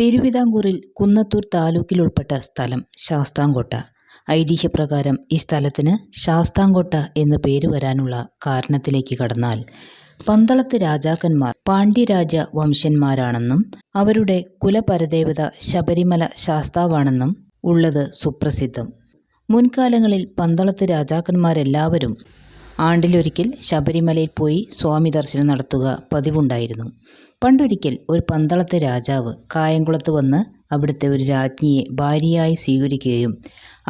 തിരുവിതാംകൂറിൽ കുന്നത്തൂർ താലൂക്കിലുൾപ്പെട്ട സ്ഥലം ശാസ്താംകോട്ട. ഐതിഹ്യപ്രകാരം ഈ സ്ഥലത്തിന് ശാസ്താംകോട്ട എന്ന് പേര് വരാനുള്ള കാരണത്തിലേക്ക് കടന്നാൽ പന്തളത്ത് രാജാക്കന്മാർ പാണ്ഡ്യരാജ വംശന്മാരാണെന്നും അവരുടെ കുലപരദേവത ശബരിമല ശാസ്താവാണെന്നും ഉള്ളത് സുപ്രസിദ്ധം. മുൻകാലങ്ങളിൽ പന്തളത്ത് രാജാക്കന്മാരെല്ലാവരും ആണ്ടിലൊരിക്കൽ ശബരിമലയിൽ പോയി സ്വാമി ദർശനം നടത്തുക പതിവുണ്ടായിരുന്നു. പണ്ടൊരിക്കൽ ഒരു പന്തളത്തെ രാജാവ് കായംകുളത്ത് വന്ന് അവിടുത്തെ ഒരു രാജ്ഞിയെ ഭാര്യയായി സ്വീകരിക്കുകയും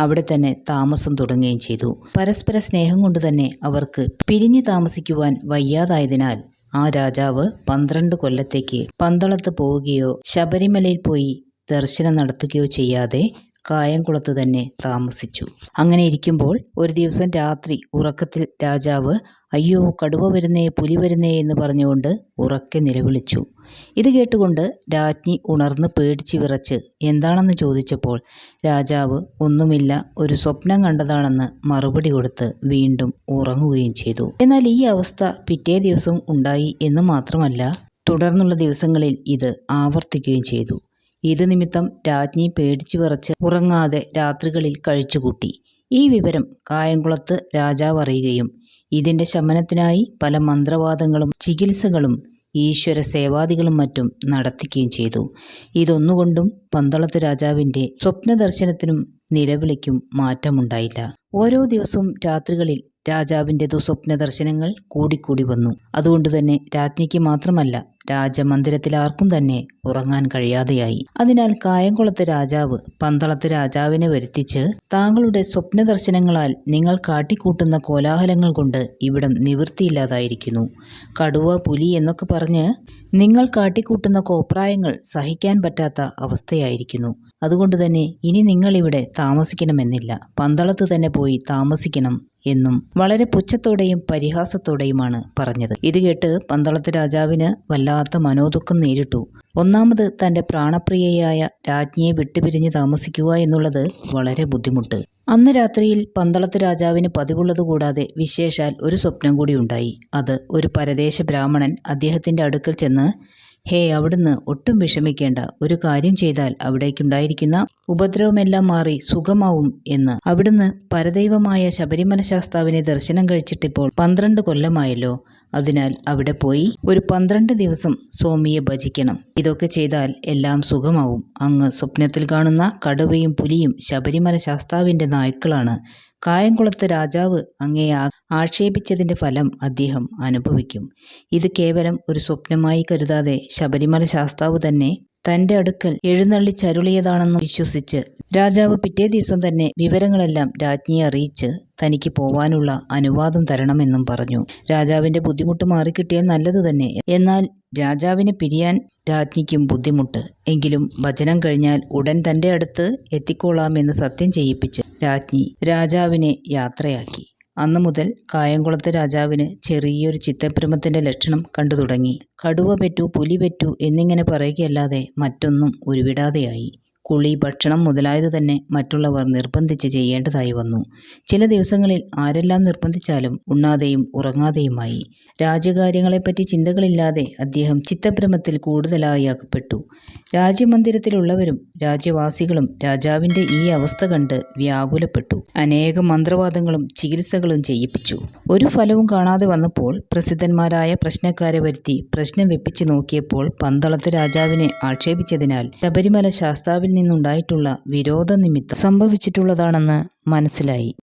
അവിടെ തന്നെ താമസം തുടങ്ങുകയും ചെയ്തു. പരസ്പര സ്നേഹം കൊണ്ട് തന്നെ അവർക്ക് പിരിഞ്ഞു താമസിക്കുവാൻ വയ്യാതായതിനാൽ ആ രാജാവ് 12 കൊല്ലത്തേക്ക് പന്തളത്ത് പോവുകയോ ശബരിമലയിൽ പോയി ദർശനം നടത്തുകയോ ചെയ്യാതെ കായംകുളത്ത് തന്നെ താമസിച്ചു. അങ്ങനെ ഇരിക്കുമ്പോൾ ഒരു ദിവസം രാത്രി ഉറക്കത്തിൽ രാജാവ് അയ്യോ കടുവ വരുന്നേ, പുലി വരുന്നേ എന്ന് പറഞ്ഞുകൊണ്ട് ഉറക്കെ നിലവിളിച്ചു. ഇത് കേട്ടുകൊണ്ട് രാജ്ഞി ഉണർന്ന് പേടിച്ച് വിറച്ച് എന്താണെന്ന് ചോദിച്ചപ്പോൾ രാജാവ് ഒന്നുമില്ല, ഒരു സ്വപ്നം കണ്ടതാണെന്ന് മറുപടി കൊടുത്ത് വീണ്ടും ഉറങ്ങുകയും ചെയ്തു. എന്നാൽ ഈ അവസ്ഥ പിറ്റേ ദിവസം ഉണ്ടായി എന്ന് മാത്രമല്ല, തുടർന്നുള്ള ദിവസങ്ങളിൽ ഇത് ആവർത്തിക്കുകയും ചെയ്തു. ഇത് നിമിത്തം രാജ്ഞി പേടിച്ചു വിറച്ച് ഉറങ്ങാതെ രാത്രികളിൽ കഴിച്ചുകൂട്ടി. ഈ വിവരം കായംകുളത്ത് രാജാവ് അറിയുകയും ഇതിൻ്റെ ശമനത്തിനായി പല മന്ത്രവാദങ്ങളും ചികിത്സകളും ഈശ്വര സേവാദികളും മറ്റും നടത്തിക്കുകയും ചെയ്തു. ഇതൊന്നുകൊണ്ടും പന്തളത്ത് രാജാവിൻ്റെ സ്വപ്നദർശനത്തിനും നിലവിളിക്കും മാറ്റമുണ്ടായില്ല. ഓരോ ദിവസവും രാത്രികളിൽ രാജാവിൻ്റെ ദുസ്വപ്ന ദർശനങ്ങൾ കൂടിക്കൂടി വന്നു. അതുകൊണ്ട് തന്നെ രാജ്ഞിക്ക് മാത്രമല്ല രാജമന്ദിരത്തിൽ ആർക്കും തന്നെ ഉറങ്ങാൻ കഴിയാതെയായി. അതിനാൽ കായംകുളത്തെ രാജാവ് പന്തളത്ത് രാജാവിനെ വരുത്തിച്ച് താങ്കളുടെ സ്വപ്ന ദർശനങ്ങളാൽ നിങ്ങൾ കാട്ടിക്കൂട്ടുന്ന കോലാഹലങ്ങൾ കൊണ്ട് ഇവിടം നിവൃത്തിയില്ലാതായിരിക്കുന്നു. കടുവ, പുലി എന്നൊക്കെ പറഞ്ഞ് നിങ്ങൾ കാട്ടിക്കൂട്ടുന്ന കോപ്രായങ്ങൾ സഹിക്കാൻ പറ്റാത്ത അവസ്ഥയായിരിക്കുന്നു. അതുകൊണ്ട് തന്നെ ഇനി നിങ്ങളിവിടെ താമസിക്കണമെന്നില്ല, പന്തളത്ത് തന്നെ പോയി താമസിക്കണം എന്നും വളരെ പുച്ഛത്തോടെയും പരിഹാസത്തോടെയുമാണ് പറഞ്ഞത്. ഇത് കേട്ട് പന്തളത്ത് രാജാവിന് വല്ലാത്ത മനോദുഃഖം നേരിട്ടു. ഒന്നാമത് തൻ്റെ പ്രാണപ്രിയയായ രാജ്ഞിയെ വിട്ടുപിരിഞ്ഞ് താമസിക്കുക എന്നുള്ളത് വളരെ ബുദ്ധിമുട്ട്. അന്ന് രാത്രിയിൽ പന്തളത്ത് രാജാവിന് പതിവുള്ളത് കൂടാതെ വിശേഷാൽ ഒരു സ്വപ്നം കൂടി ഉണ്ടായി. അത് ഒരു പരദേശ ബ്രാഹ്മണൻ അദ്ദേഹത്തിൻ്റെ അടുക്കൽ ചെന്ന് ഹേ, അവിടുന്ന് ഒട്ടും വിഷമിക്കേണ്ട, ഒരു കാര്യം ചെയ്താൽ അവിടേക്കുണ്ടായിരിക്കുന്ന ഉപദ്രവമെല്ലാം മാറി സുഖമാവും എന്ന്. അവിടുന്ന് പരദൈവമായ ശബരിമല ശാസ്താവിനെ ദർശനം കഴിച്ചിട്ടിപ്പോൾ 12 കൊല്ലമായല്ലോ. അതിനാൽ അവിടെ പോയി ഒരു 12 ദിവസം സ്വാമിയെ ഭജിക്കണം. ഇതൊക്കെ ചെയ്താൽ എല്ലാം സുഖമാവും. അങ്ങ് സ്വപ്നത്തിൽ കാണുന്ന കടുവയും പുലിയും ശബരിമല ശാസ്താവിൻ്റെ നായ്ക്കളാണ്. കായംകുളത്ത് രാജാവ് അങ്ങേ ആക്ഷേപിച്ചതിൻ്റെ ഫലം അദ്ദേഹം അനുഭവിക്കും. ഇത് കേവലം ഒരു സ്വപ്നമായി കരുതാതെ ശബരിമല ശാസ്താവ് തന്നെ തൻ്റെ അടുക്കൽ എഴുന്നള്ളിച്ചരുളിയതാണെന്ന് വിശ്വസിച്ച് രാജാവ് പിറ്റേ ദിവസം തന്നെ വിവരങ്ങളെല്ലാം രാജ്ഞിയെ അറിയിച്ച് തനിക്ക് പോവാനുള്ള അനുവാദം തരണമെന്നും പറഞ്ഞു. രാജാവിൻ്റെ ബുദ്ധിമുട്ട് മാറിക്കിട്ടിയാൽ നല്ലത് തന്നെ. എന്നാൽ രാജാവിനെ പിരിയാൻ രാജ്ഞിക്കും ബുദ്ധിമുട്ട്. എങ്കിലും വചനം കഴിഞ്ഞാൽ ഉടൻ തൻ്റെ അടുത്ത് എത്തിക്കോളാമെന്ന് സത്യം ചെയ്യിപ്പിച്ച് രാജ്ഞി രാജാവിനെ യാത്രയാക്കി. അന്നു മുതൽ കായംകുളത്തെ രാജാവിന് ചെറിയൊരു ചിത്തഭ്രമത്തിൻ്റെ ലക്ഷണം കണ്ടു തുടങ്ങി. കടുവ പെറ്റു, പുലി പെറ്റു എന്നിങ്ങനെ പറയുകയല്ലാതെ മറ്റൊന്നും ഉരുവിടാതെയായി. കുളി, ഭക്ഷണം മുതലായത് തന്നെ മറ്റുള്ളവർ നിർബന്ധിച്ച് ചെയ്യേണ്ടതായി വന്നു. ചില ദിവസങ്ങളിൽ ആരെല്ലാം നിർബന്ധിച്ചാലും ഉണ്ണാതെയും ഉറങ്ങാതെയുമായി. രാജ്യകാര്യങ്ങളെപ്പറ്റി ചിന്തകളില്ലാതെ അദ്ദേഹം ചിത്തഭ്രമത്തിൽ കൂടുതലായി അകപ്പെട്ടു. രാജ്യമന്ദിരത്തിലുള്ളവരും രാജ്യവാസികളും രാജാവിൻ്റെ ഈ അവസ്ഥ കണ്ട് വ്യാകുലപ്പെട്ടു. അനേകം മന്ത്രവാദങ്ങളും ചികിത്സകളും ചെയ്യിപ്പിച്ചു. ഒരു ഫലവും കാണാതെ വന്നപ്പോൾ പ്രസിദ്ധന്മാരായ പ്രശ്നക്കാരെ വരുത്തി പ്രശ്നം വെപ്പിച്ചു നോക്കിയപ്പോൾ പന്തളത്ത് രാജാവിനെ ആക്ഷേപിച്ചതിനാൽ ശബരിമല ശാസ്താവിൽ നിന്നുണ്ടായിട്ടുള്ള വിരോധ നിമിത്തം സംഭവിച്ചിട്ടുള്ളതാണെന്ന് മനസ്സിലായി.